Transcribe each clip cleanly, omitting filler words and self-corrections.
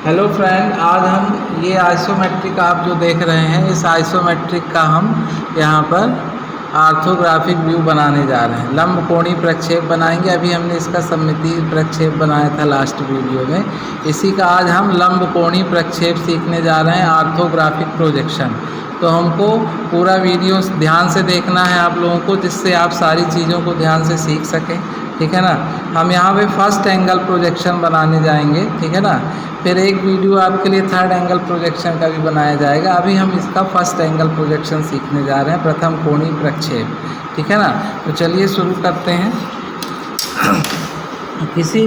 Hello friend, आज हम ये आइसोमेट्रिक आप जो देख रहे हैं, इस आइसोमेट्रिक का हम यहाँ पर ऑर्थोग्राफिक व्यू बनाने जा रहे हैं। लंब कोणीय प्रक्षेप बनाएंगे। अभी हमने इसका सममितीय प्रक्षेप बनाया था लास्ट वीडियो में। इसी का आज हम लंब कोणीय प्रक्षेप सीखने जा रहे हैं, ऑर्थोग्राफिक प्रोजेक्शन। तो हमको पूरा वीडियो ध्यान से देखना है आप लोगों को, जिससे आप सारी चीज़ों को ध्यान से सीख सकें। ठीक है ना। हम यहाँ पे फर्स्ट एंगल प्रोजेक्शन बनाने जाएंगे। ठीक है ना। फिर एक वीडियो आपके लिए थर्ड एंगल प्रोजेक्शन का भी बनाया जाएगा। अभी हम इसका फर्स्ट एंगल प्रोजेक्शन सीखने जा रहे हैं, प्रथम कोणीय प्रक्षेप। ठीक है ना। तो चलिए शुरू करते हैं। किसी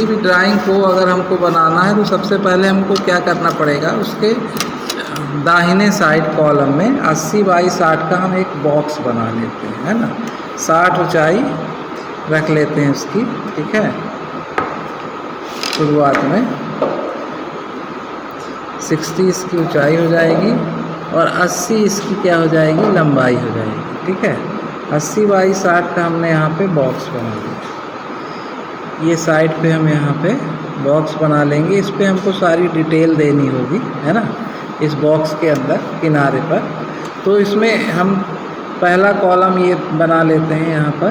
भी ड्राइंग को अगर हमको बनाना है तो सबसे पहले हमको क्या करना पड़ेगा, उसके दाहिने साइड कॉलम में 80 बाई 60 का हम एक बॉक्स बना लेते हैं, है ना। 60 ऊंचाई रख लेते हैं उसकी। ठीक है। शुरुआत में 60 इसकी ऊंचाई हो जाएगी और 80 इसकी क्या हो जाएगी, लंबाई हो जाएगी। ठीक है। 80 बाई 60 का हमने यहाँ पे बॉक्स बना लिया। ये साइड पे हम यहाँ पे बॉक्स बना लेंगे। इस पे हमको सारी डिटेल देनी होगी, है ना, इस बॉक्स के अंदर किनारे पर। तो इसमें हम पहला कॉलम ये बना लेते हैं यहाँ पर,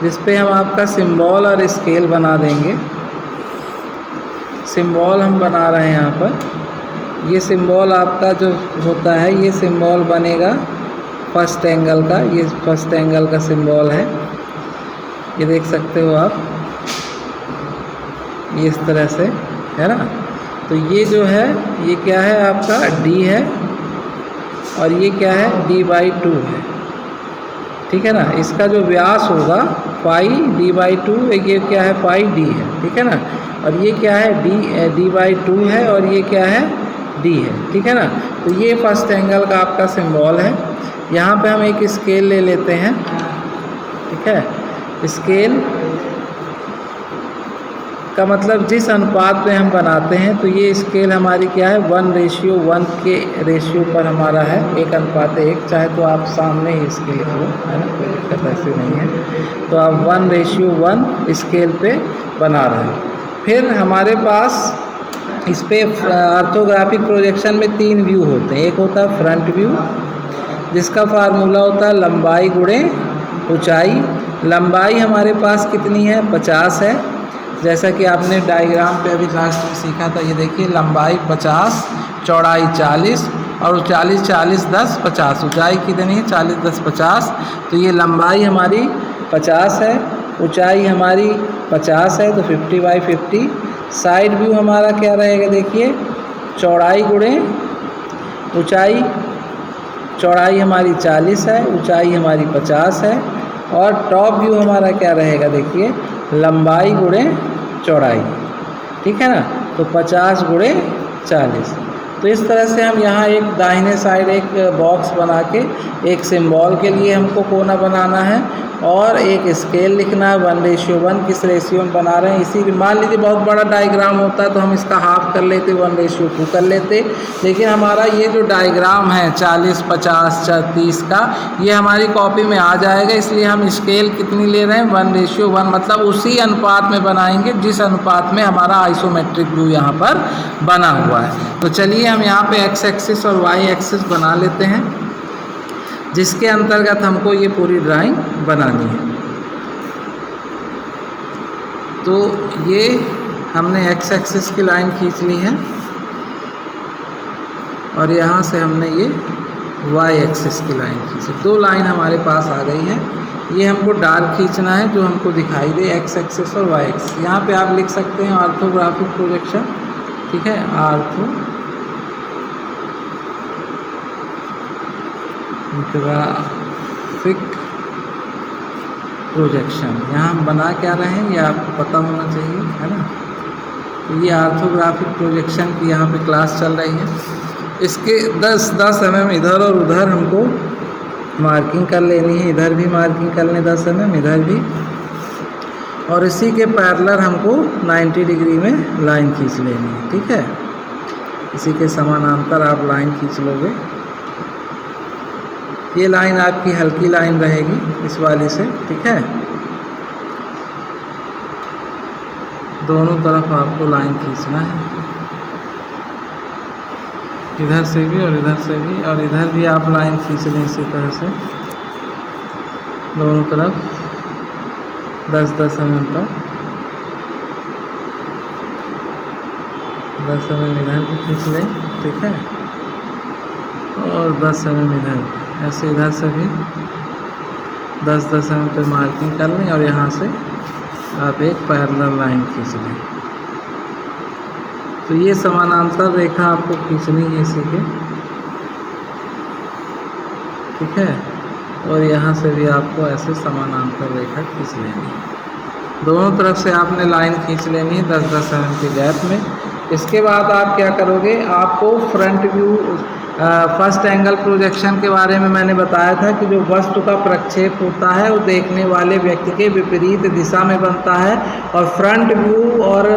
जिस पे हम आपका सिंबल और स्केल बना देंगे। सिंबल हम बना रहे हैं यहाँ पर। ये सिंबल आपका जो होता है, ये सिंबल बनेगा फर्स्ट एंगल का। ये फर्स्ट एंगल का सिंबल है, ये देख सकते हो आप, ये इस तरह से, है ना। तो ये जो है, ये क्या है आपका, डी है, और ये क्या है, d/2 है। ठीक है ना। इसका जो व्यास होगा पाई d/2, ये क्या है, पाई d है। ठीक है ना। और ये क्या है, d/2 है, और ये क्या है, d है। ठीक है ना। तो ये फर्स्ट एंगल का आपका सिंबल है। यहाँ पे हम एक स्केल ले लेते हैं। ठीक है। स्केल का मतलब जिस अनुपात में हम बनाते हैं, तो ये स्केल हमारी क्या है, 1:1 के रेशियो पर हमारा है, 1:1। चाहे तो आप सामने ही स्केल लिख लो, है ना, कोई दिक्कत ऐसी नहीं है। तो आप 1:1 स्केल पे बना रहे हैं। फिर हमारे पास इस पे ऑर्थोग्राफिक प्रोजेक्शन में 3 व्यू होते हैं। एक होता है फ्रंट व्यू, जिसका फार्मूला होता है लंबाई गुणे ऊंचाई। लंबाई हमारे पास कितनी है, 50 है। जैसा कि आपने डायग्राम पे अभी लास्ट में सीखा था, ये देखिए, लंबाई 50, चौड़ाई 40, और 40 40 10 50। ऊंचाई कितनी है, 40 10 50। तो ये लंबाई हमारी 50 है, ऊंचाई हमारी 50 है, तो 50/50। साइड व्यू हमारा क्या रहेगा, देखिए, चौड़ाई गुणे ऊंचाई। चौड़ाई हमारी 40 है, ऊंचाई हमारी 50 है, और टॉप व्यू हमारा क्या रहेगा, देखिए, लंबाई गुणे चौड़ाई। ठीक है ना। तो 50 गुणे 40। तो इस तरह से हम यहाँ एक दाहिने साइड एक बॉक्स बना के, एक सिंबल के लिए हमको कोना बनाना है, और एक स्केल लिखना है 1:1 किस रेशियो में बना रहे हैं। इसी मान लीजिए बहुत बड़ा डायग्राम होता तो हम इसका हाफ कर लेते, 1:2 कर लेते। लेकिन हमारा ये जो डायग्राम है 40 50 30 का, ये हमारी कॉपी में आ जाएगा। इसलिए हम स्केल कितनी ले रहे हैं, 1:1, मतलब उसी अनुपात में बनाएंगे जिस अनुपात में हमारा आइसोमेट्रिक व्यू यहाँ पर बना हुआ है। तो चलिए हम यहाँ पे एक्स एक्सिस और वाई एक्सिस बना लेते हैं, जिसके अंतर्गत हमको ये पूरी ड्राइंग बनानी है। तो ये हमने एक्स एक्सिस की लाइन खींच ली है, और यहाँ से हमने ये वाई एक्सिस की लाइन खींची। 2 लाइन हमारे पास आ गई है। ये हमको डार्क खींचना है, जो हमको दिखाई दे, एक्स एक्सिस और वाई एक्सिस। यहाँ पे आप लिख सकते हैं ऑर्थोग्राफिक प्रोजेक्शन। ठीक है, ऑर्थोग्राफिक प्रोजेक्शन। यहाँ हम बना क्या रहे हैं, ये आपको पता होना चाहिए, है ना। तो ये ऑर्थोग्राफिक प्रोजेक्शन की यहाँ पे क्लास चल रही है। इसके 10 mm इधर और उधर हमको मार्किंग कर लेनी है। इधर भी मार्किंग कर लें 10 mm, इधर भी, और इसी के पैरेलल हमको 90 डिग्री में लाइन खींच लेनी है। ठीक है। इसी के समानांतर आप लाइन खींच लोगे। ये लाइन आपकी हल्की लाइन रहेगी इस वाली से। ठीक है। दोनों तरफ आपको लाइन खींचना है, इधर से भी और इधर से भी, और इधर भी आप लाइन खींच लें इसी तरह से दोनों तरफ 10-10 mm तक। 10 mm इधर भी खींच लें, ठीक है, और 10 mm इधर, ऐसे इधर से भी 10-10 mm पे मार्किंग कर लें और यहाँ से आप एक पैरेलल लाइन खींच लें। तो ये समानांतर रेखा आपको खींचनी है इसी के, ठीक है, और यहाँ से भी आपको ऐसे समानांतर रेखा खींच लेनी है। दोनों तरफ से आपने लाइन खींच लेनी है 10-10 mm के गैप में। इसके बाद आप क्या करोगे, आपको front view first angle projection के बारे में मैंने बताया था कि जो वस्तु का प्रक्षेप होता है वो देखने वाले व्यक्ति के विपरीत दिशा में बनता है, और फ्रंट व्यू और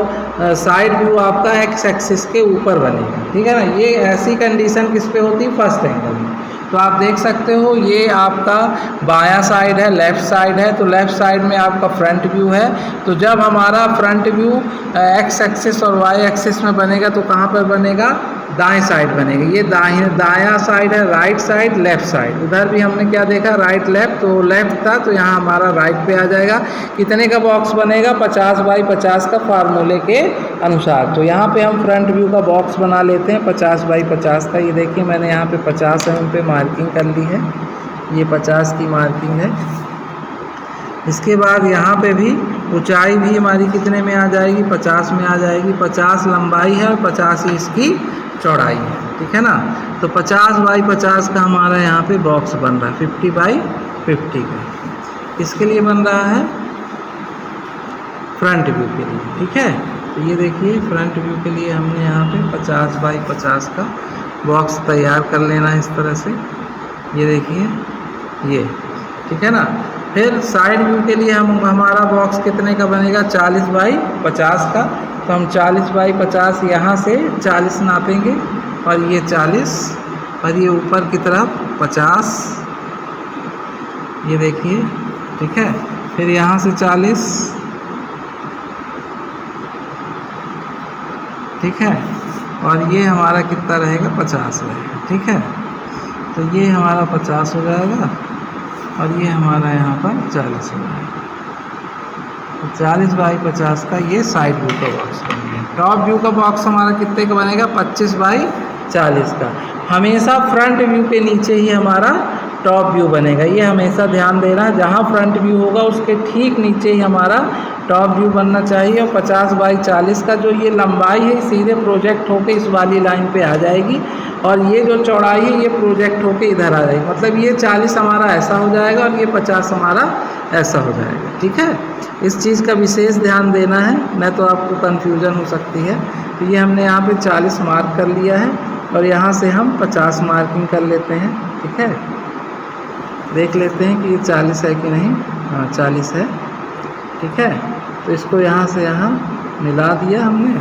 साइड व्यू आपका एक्स एक्सिस के ऊपर बनेगा, ठीक है ना। ये ऐसी कंडीशन किस पे होती है, फर्स्ट एंगल में। तो आप देख सकते हो ये आपका बायां साइड है, लेफ़्ट साइड है, तो लेफ़्ट साइड में आपका फ्रंट व्यू है। तो जब हमारा फ्रंट व्यू एक्स एक्सिस और वाई एक्सिस में बनेगा तो कहाँ पर बनेगा, दाएं साइड बनेगा। ये दायां साइड है, राइट साइड, लेफ़्ट साइड। उधर भी हमने क्या देखा, राइट लेफ़्ट, तो लेफ़्ट था तो यहाँ हमारा राइट पे आ जाएगा। कितने का बॉक्स बनेगा, 50x50 का फार्मूले के अनुसार। तो यहाँ पे हम फ्रंट व्यू का बॉक्स बना लेते हैं 50x50 का। ये देखिए मैंने यहाँ पे 50 mm पे मार्किंग कर ली है, ये 50 की मार्किंग है। इसके बाद यहाँ पे भी ऊंचाई भी हमारी कितने में आ जाएगी, 50 में आ जाएगी। 50 लंबाई है और 50 ही इसकी चौड़ाई है, ठीक है ना। तो 50x50 का हमारा यहाँ पे बॉक्स बन रहा है 50x50 का। इसके लिए बन रहा है फ्रंट व्यू के लिए, ठीक है। तो ये देखिए फ्रंट व्यू के लिए हमने यहाँ पे 50x50 का बॉक्स तैयार कर लेना है इस तरह से। ये देखिए ये, ठीक है ना। फिर साइड व्यू के लिए हमारा बॉक्स कितने का बनेगा, 40x50 का। तो हम 40x50 यहाँ से 40 नापेंगे और ये 40, और ये ऊपर की तरफ 50, ये देखिए, ठीक है। फिर यहाँ से 40, ठीक है, और ये हमारा कितना रहेगा, 50 रहेगा, ठीक है। तो ये हमारा 50 हो जाएगा और ये हमारा यहाँ पर 40 हो जाएगा। तो 40x50 का ये साइड व्यू का बॉक्स बन गया। टॉप व्यू का बॉक्स हमारा कितने का बनेगा, 25x40 का। हमेशा फ्रंट व्यू के नीचे ही हमारा टॉप व्यू बनेगा, ये हमेशा ध्यान देना। जहाँ फ्रंट व्यू होगा उसके ठीक नीचे ही हमारा टॉप व्यू बनना चाहिए। और 50x40 का जो ये लंबाई है सीधे प्रोजेक्ट होके इस वाली लाइन पे आ जाएगी, और ये जो चौड़ाई है ये प्रोजेक्ट होके इधर आ जाएगी। मतलब ये 40 हमारा ऐसा हो जाएगा और ये 50 हमारा ऐसा हो जाएगा, ठीक है। इस चीज़ का विशेष ध्यान देना है, नहीं तो आपको कन्फ्यूजन हो सकती है। तो ये हमने यहाँ पे 40 मार्क कर लिया है और यहाँ से हम 50 मार्किंग कर लेते हैं, ठीक है। देख लेते हैं कि ये 40 है कि नहीं। हाँ 40 है, ठीक है। तो इसको यहाँ से यहाँ मिला दिया हमने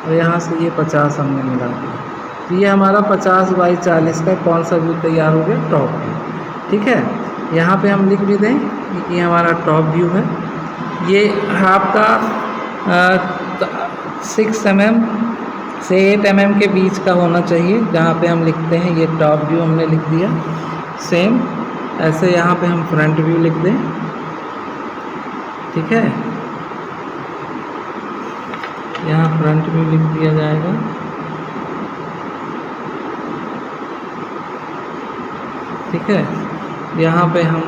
और यहाँ से ये 50 हमने मिला दिया। तो ये हमारा 50x40 का कौन सा व्यू तैयार हो गया, टॉप व्यू, ठीक है। यहाँ पे हम लिख भी दें कि ये हमारा टॉप व्यू है। ये आपका 6 mm से 8 mm के बीच का होना चाहिए जहाँ पे हम लिखते हैं। ये टॉप व्यू हमने लिख दिया। सेम ऐसे यहाँ पे हम फ्रंट व्यू लिख दें, ठीक है। यहाँ फ्रंट व्यू लिख दिया जाएगा, ठीक है। यहाँ पे हम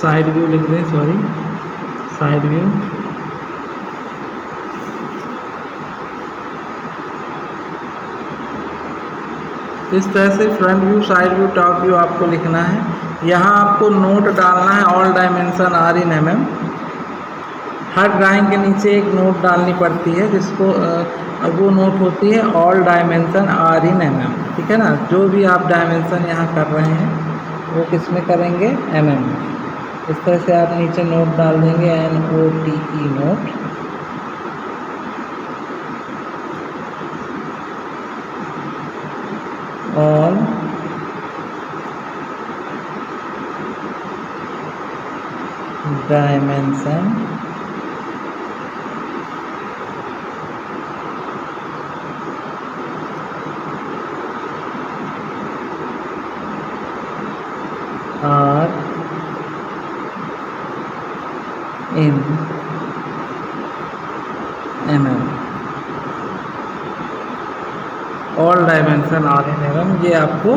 साइड व्यू लिख दें, सॉरी साइड व्यू, इस तरह से front view, side view, top view आपको लिखना है। यहाँ आपको नोट डालना है, all dimension are in mm। हर ड्राइंग के नीचे एक नोट डालनी पड़ती है जिसको वो नोट होती है all dimension are in mm, ठीक है ना। जो भी आप डायमेंशन यहाँ कर रहे हैं वो किस में करेंगे, mm में। इस तरह से आप नीचे नोट डाल देंगे, NOTE note. All dimension mm, all dimension are in mm, ये आपको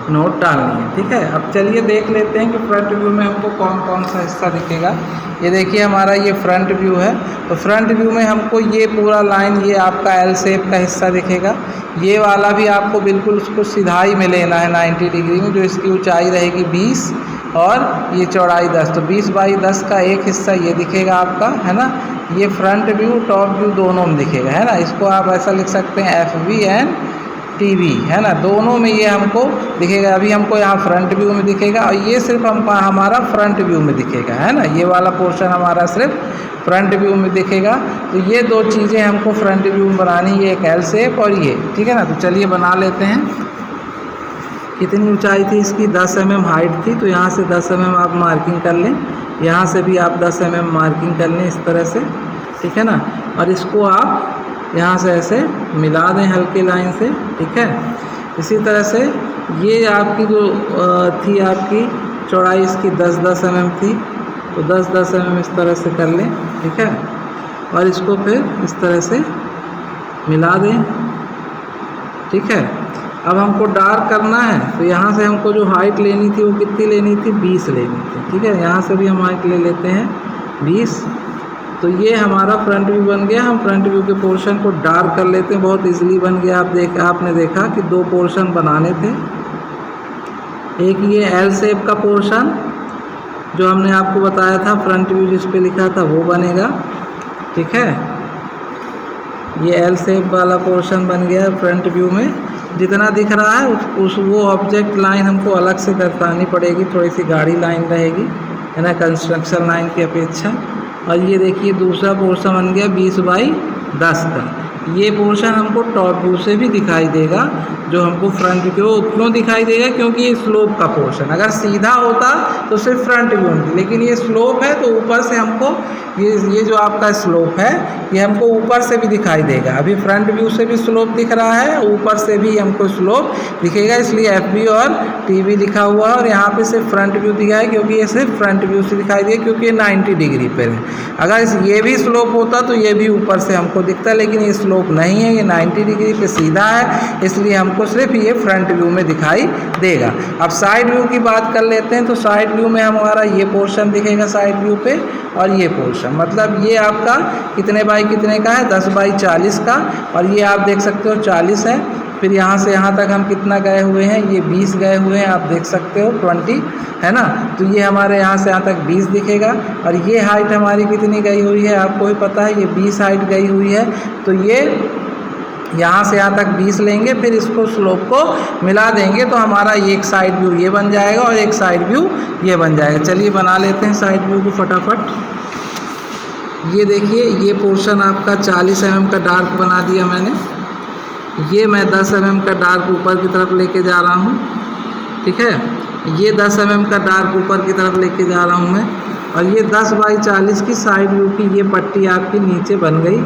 नोट डालनी है। ठीक है, अब चलिए देख लेते हैं कि फ्रंट व्यू में हमको कौन कौन सा हिस्सा दिखेगा। ये देखिए हमारा ये फ्रंट व्यू है, तो फ्रंट व्यू में हमको ये पूरा लाइन, ये आपका एल शेप का हिस्सा दिखेगा। ये वाला भी आपको बिल्कुल उसको सीधा ही में लेना है 90 डिग्री में, जो इसकी ऊंचाई रहेगी 20 और ये चौड़ाई 10, तो 20 बाई 10 का एक हिस्सा ये दिखेगा आपका, है ना। ये फ्रंट व्यू टॉप व्यू दोनों में दिखेगा, है ना। इसको आप ऐसा लिख सकते हैं FV एंड TV, है ना, दोनों में ये हमको दिखेगा। अभी हमको यहाँ फ्रंट व्यू में दिखेगा और ये सिर्फ हमारा फ्रंट व्यू में दिखेगा, है ना। ये वाला पोर्शन हमारा सिर्फ फ्रंट व्यू में दिखेगा। तो ये दो चीज़ें हमको फ्रंट व्यू में बनानी, ये एक एल शेप और ये, ठीक है ना। तो चलिए बना लेते हैं। कितनी ऊंचाई थी इसकी, 10 mm हाइट थी, तो यहाँ से 10 mm आप मार्किंग कर लें, यहाँ से भी आप 10 mm मार्किंग कर लें इस तरह से, ठीक है ना। और इसको आप यहाँ से ऐसे मिला दें हल्के लाइन से, ठीक है। इसी तरह से ये आपकी जो थी आपकी चौड़ाई इसकी 10-10 mm थी, तो 10-10 mm इस तरह से कर लें, ठीक है। और इसको फिर इस तरह से मिला दें, ठीक है। अब हमको डार्क करना है, तो यहाँ से हमको जो हाइट लेनी थी वो कितनी लेनी थी, 20 लेनी थी, ठीक है। यहाँ से भी हम हाइट ले लेते हैं 20। तो ये हमारा फ्रंट व्यू बन गया। हम फ्रंट व्यू के पोर्शन को डार्क कर लेते हैं, बहुत इजीली बन गया। आपने देखा कि दो पोर्शन बनाने थे, एक ये एल शेप का पोर्शन जो हमने आपको बताया था, फ्रंट व्यू जिस पे लिखा था वो बनेगा, ठीक है। ये एल शेप वाला पोर्शन बन गया फ्रंट व्यू में। जितना दिख रहा है वो ऑब्जेक्ट लाइन हमको अलग से दर्शानी पड़ेगी, थोड़ी सी गाढ़ी लाइन रहेगी, है ना, कंस्ट्रक्शन लाइन की अपेक्षा। और ये देखिए दूसरा पोर्शन बन गया 20 बाई 10 का। ये पोर्शन हमको टॉप व्यू से भी दिखाई देगा, जो हमको फ्रंट व्यू क्यों दिखाई देगा, क्योंकि ये स्लोप का पोर्शन, अगर सीधा होता तो सिर्फ फ्रंट व्यू में, लेकिन ये स्लोप है तो ऊपर से हमको ये जो आपका स्लोप है ये हमको ऊपर से भी दिखाई देगा। अभी फ्रंट व्यू से भी स्लोप दिख रहा है, ऊपर से भी हमको स्लोप दिखेगा, इसलिए FV और TV लिखा हुआ है। और यहाँ पे सिर्फ फ्रंट व्यू दिया है, क्योंकि ये सिर्फ फ्रंट व्यू से दिखाई दे, क्योंकि ये 90 डिग्री पर है। अगर ये भी स्लोप होता तो ये भी ऊपर से हमको दिखता, लेकिन ये स्लोप नहीं है, ये 90 डिग्री पे सीधा है, इसलिए हमको सिर्फ ये फ्रंट व्यू में दिखाई देगा। अब साइड व्यू की बात कर लेते हैं, तो साइड व्यू में हमारा ये पोर्शन दिखेगा साइड व्यू पे, और ये पोर्शन, मतलब ये आपका कितने बाई कितने का है, 10 बाई 40 का। और ये आप देख सकते हो 40 है। फिर यहाँ से यहाँ तक हम कितना गए हुए हैं, ये 20 गए हुए हैं, आप देख सकते हो 20, है ना। तो ये हमारे यहाँ से यहाँ तक 20 दिखेगा। और ये हाइट हमारी कितनी गई हुई है आपको भी पता है, ये 20 हाइट गई हुई है। तो ये यहाँ से यहाँ तक 20 लेंगे, फिर इसको स्लोप को मिला देंगे, तो हमारा एक साइड व्यू ये बन जाएगा और एक साइड व्यू ये बन जाएगा। चलिए बना लेते हैं साइड व्यू को फटाफट। ये देखिए ये पोर्शन आपका 40 mm का डार्क बना दिया मैंने। ये मैं 10 mm का डार्क ऊपर की तरफ लेके जा रहा हूँ, ठीक है। ये 10 mm का डार्क ऊपर की तरफ लेके जा रहा हूँ मैं। और ये 10 बाई 40 की साइड व्यू की ये पट्टी आपकी नीचे बन गई।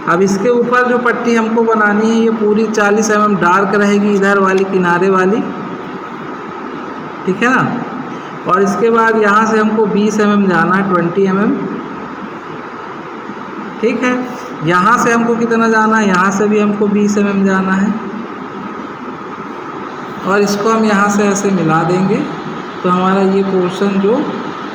अब इसके ऊपर जो पट्टी हमको बनानी है, ये पूरी 40 mm डार्क रहेगी, इधर वाली किनारे वाली, ठीक है ना। और इसके बाद यहाँ से हमको 20 mm जाना है, 20 mm, ठीक है। यहाँ से हमको कितना जाना है, यहाँ से भी हमको 20 mm जाना है। और इसको हम यहाँ से ऐसे मिला देंगे, तो हमारा ये पोर्शन जो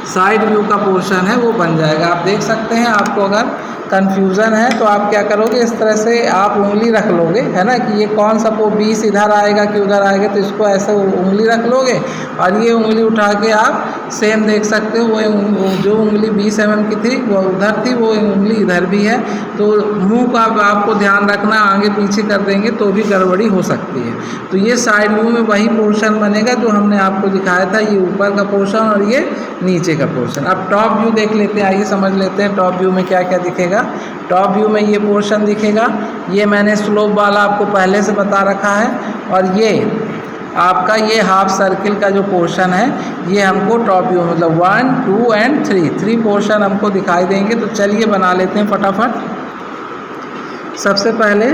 साइड व्यू का पोर्शन है वो बन जाएगा। आप देख सकते हैं, आपको अगर कन्फ्यूज़न है तो आप क्या करोगे, इस तरह से आप उंगली रख लोगे, है ना, कि ये कौन सा 20 इधर आएगा कि उधर आएगा, तो इसको ऐसे उंगली रख लोगे और ये उंगली उठा के आप सेम देख सकते हो, वो जो उंगली 20 mm की थी वो उधर थी, वो उंगली इधर भी है। तो मुंह का आपको ध्यान रखना, आगे पीछे कर देंगे तो भी गड़बड़ी हो सकती है। तो ये साइड व्यू में वही पोर्शन बनेगा जो हमने आपको दिखाया था, ये ऊपर का पोर्शन और ये नीचे का पोर्शन। अब टॉप व्यू देख लेते हैं, आइए समझ लेते हैं टॉप व्यू में क्या क्या दिखेगा। टॉप व्यू में ये पोर्शन दिखेगा, ये मैंने स्लोप वाला आपको पहले से बता रखा है। और ये आपका ये हाफ सर्किल का जो पोर्शन है, ये हमको टॉप व्यू मतलब 1, 2 एंड 3 पोर्शन हमको दिखाई देंगे। तो चलिए बना लेते हैं फटाफट। सबसे पहले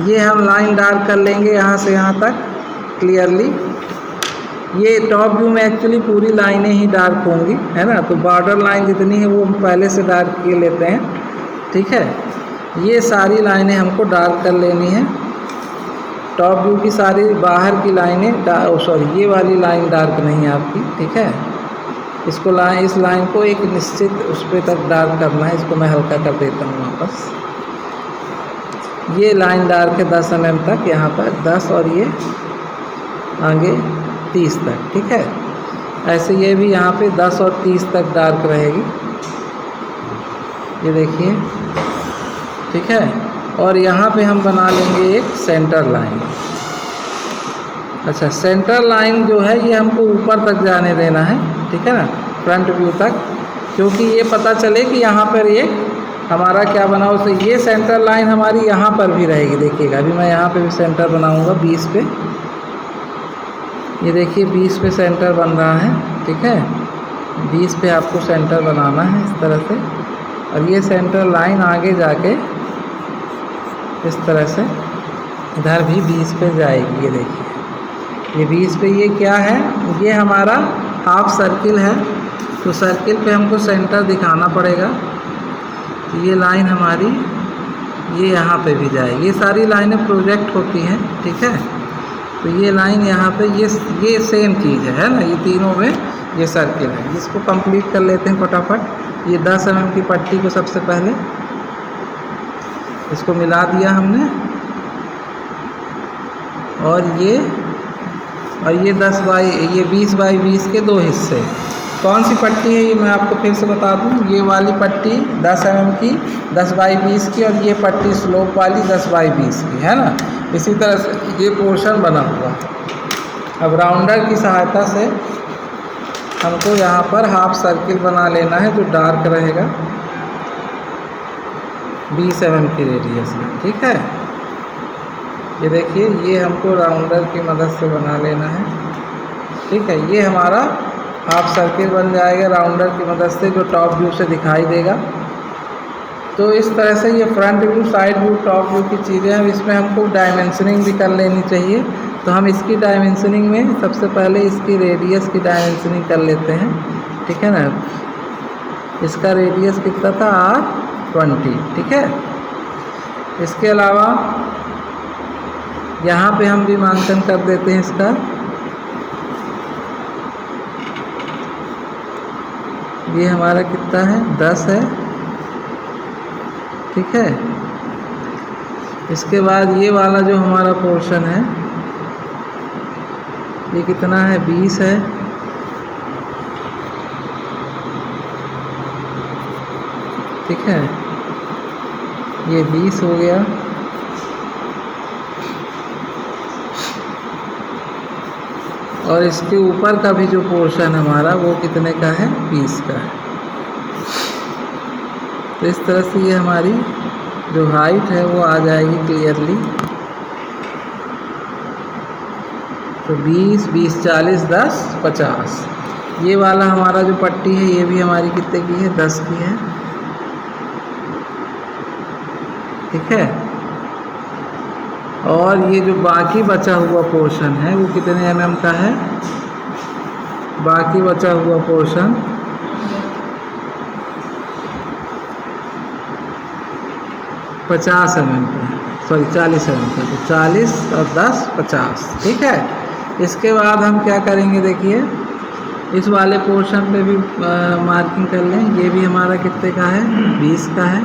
ये हम लाइन डार्क कर लेंगे यहाँ से यहाँ तक क्लियरली। ये टॉप व्यू में एक्चुअली पूरी लाइनें ही डार्क होंगी, है ना। तो बॉर्डर लाइन जितनी है वो हम पहले से डार्क किए लेते हैं। ठीक है। ये सारी लाइनें हमको डार्क कर लेनी है। टॉप व्यू की सारी बाहर की लाइनें ये वाली लाइन डार्क नहीं है आपकी, ठीक है। इस लाइन को एक निश्चित उस पे तक डार्क करना है। इसको मैं हल्का कर देता हूँ वापस। ये लाइन डार्क है 10 mm तक, यहाँ पर 10 और ये आगे 30 तक, ठीक है। ऐसे ये भी यहाँ पे 10 और 30 तक डार्क रहेगी, ये देखिए, ठीक है। और यहाँ पे हम बना लेंगे एक सेंटर लाइन। अच्छा, सेंटर लाइन जो है ये हमको ऊपर तक जाने देना है, ठीक है ना, फ्रंट व्यू तक, क्योंकि ये पता चले कि यहाँ पर ये हमारा क्या बना हो। तो ये सेंटर लाइन हमारी यहाँ पर भी रहेगी, देखिएगा। अभी मैं यहाँ पे भी सेंटर बनाऊँगा 20 पे। ये देखिए 20 पे सेंटर बन रहा है, ठीक है। 20 पे आपको सेंटर बनाना है इस तरह से। और ये सेंटर लाइन आगे जाके इस तरह से इधर भी 20 पे जाएगी। ये देखिए, ये 20 पे ये क्या है, ये हमारा हाफ सर्किल है। तो सर्किल पे हमको सेंटर दिखाना पड़ेगा। तो ये लाइन हमारी ये यहाँ पे भी जाएगी। ये सारी लाइनें प्रोजेक्ट होती हैं, ठीक है। तो ये लाइन यहाँ पे ये सेम चीज़ है ना, ये तीनों में ये सर्किल है। इसको कंप्लीट कर लेते हैं फटाफट। ये 10 mm की पट्टी को सबसे पहले इसको मिला दिया हमने। और ये 20 बाई 20 के दो हिस्से। कौन सी पट्टी है ये मैं आपको फिर से बता दूं। ये वाली पट्टी 10 mm की 10 बाई 20 की, और ये पट्टी स्लोप वाली 10 बाई 20 की, है ना। इसी तरह से ये पोर्शन बना हुआ। अब राउंडर की सहायता से हमको यहाँ पर हाफ सर्किल बना लेना है जो डार्क रहेगा 20 mm की रेडियस में, ठीक है। ये देखिए, ये हमको राउंडर की मदद से बना लेना है, ठीक है। ये हमारा हाफ सर्किल बन जाएगा राउंडर की मदद से, जो टॉप व्यू से दिखाई देगा। तो इस तरह से ये front view, side view, top view की चीज़ें हैं। इसमें हमको डायमेंशनिंग भी कर लेनी चाहिए। तो हम इसकी डायमेंशनिंग में सबसे पहले इसकी रेडियस की डायमेंशनिंग कर लेते हैं, ठीक है ना। इसका रेडियस कितना था, R20, ठीक है। इसके अलावा यहाँ पे हम विमांकन कर देते हैं इसका। ये हमारा कितना है, 10 है, ठीक है। इसके बाद ये वाला जो हमारा पोर्शन है ये कितना है, 20 है, ठीक है। ये 20 हो गया। और इसके ऊपर का भी जो पोर्शन हमारा वो कितने का है, 20 का है। तो इस तरह से ये हमारी जो हाइट है वो आ जाएगी क्लियरली। तो 20, 20, 40, 10, 50। ये वाला हमारा जो पट्टी है ये भी हमारी कितने की है, 10 की है, ठीक है। और ये जो बाकी बचा हुआ पोर्शन है वो कितने mm का है, बाकी बचा हुआ पोर्शन 50 mm का, सॉरी 40 mm का। तो 40 और 10, 50, ठीक है। इसके बाद हम क्या करेंगे, देखिए इस वाले पोर्शन पे भी मार्किंग कर लें। ये भी हमारा कितने का है, 20 का है,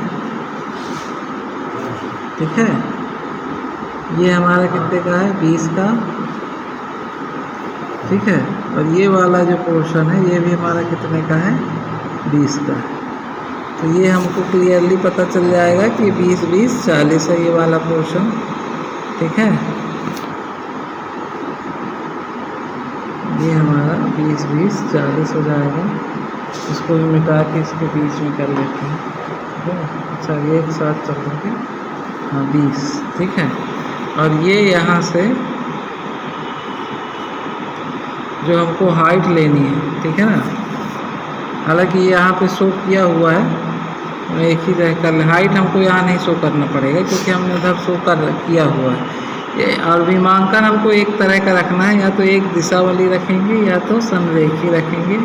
ठीक है। ये हमारा कितने का है, 20 का, ठीक है। और ये वाला जो पोर्शन है ये भी हमारा कितने का है, 20 का। तो ये हमको क्लियरली पता चल जाएगा कि 20, 20, 40 है ये वाला पोर्शन, ठीक है। ये हमारा 20, 20, 40 हो जाएगा। इसको भी मिटा के इसके बीच में कर लेते हैं, ठीक है। अच्छा, ये एक साथ चल देंगे, हाँ 20, ठीक है। और ये यहाँ से जो हमको हाइट लेनी है, ठीक है ना। हालांकि ये यहाँ पे शो किया हुआ है, एक ही तरह कर ले। हाइट हमको यहाँ नहीं शो करना पड़ेगा क्योंकि हमने उधर शो किया हुआ है। और विमांकन हमको एक तरह का रखना है, या तो एक दिशा वाली रखेंगे या तो संरेखी रखेंगे,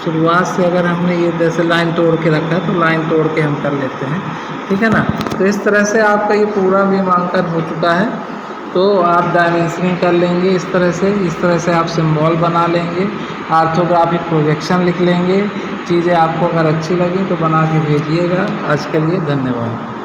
शुरुआत से अगर हमने ये जैसे लाइन तोड़ के रखा है तो लाइन तोड़ के हम कर लेते हैं, ठीक है ना। तो इस तरह से आपका ये पूरा विमांकन हो चुका है। तो आप डायमेंशनिंग कर लेंगे इस तरह से आप सिंबल बना लेंगे, ऑर्थोग्राफिक प्रोजेक्शन लिख लेंगे। चीज़ें आपको अगर अच्छी लगी तो बना के भेजिएगा। आज के लिए धन्यवाद।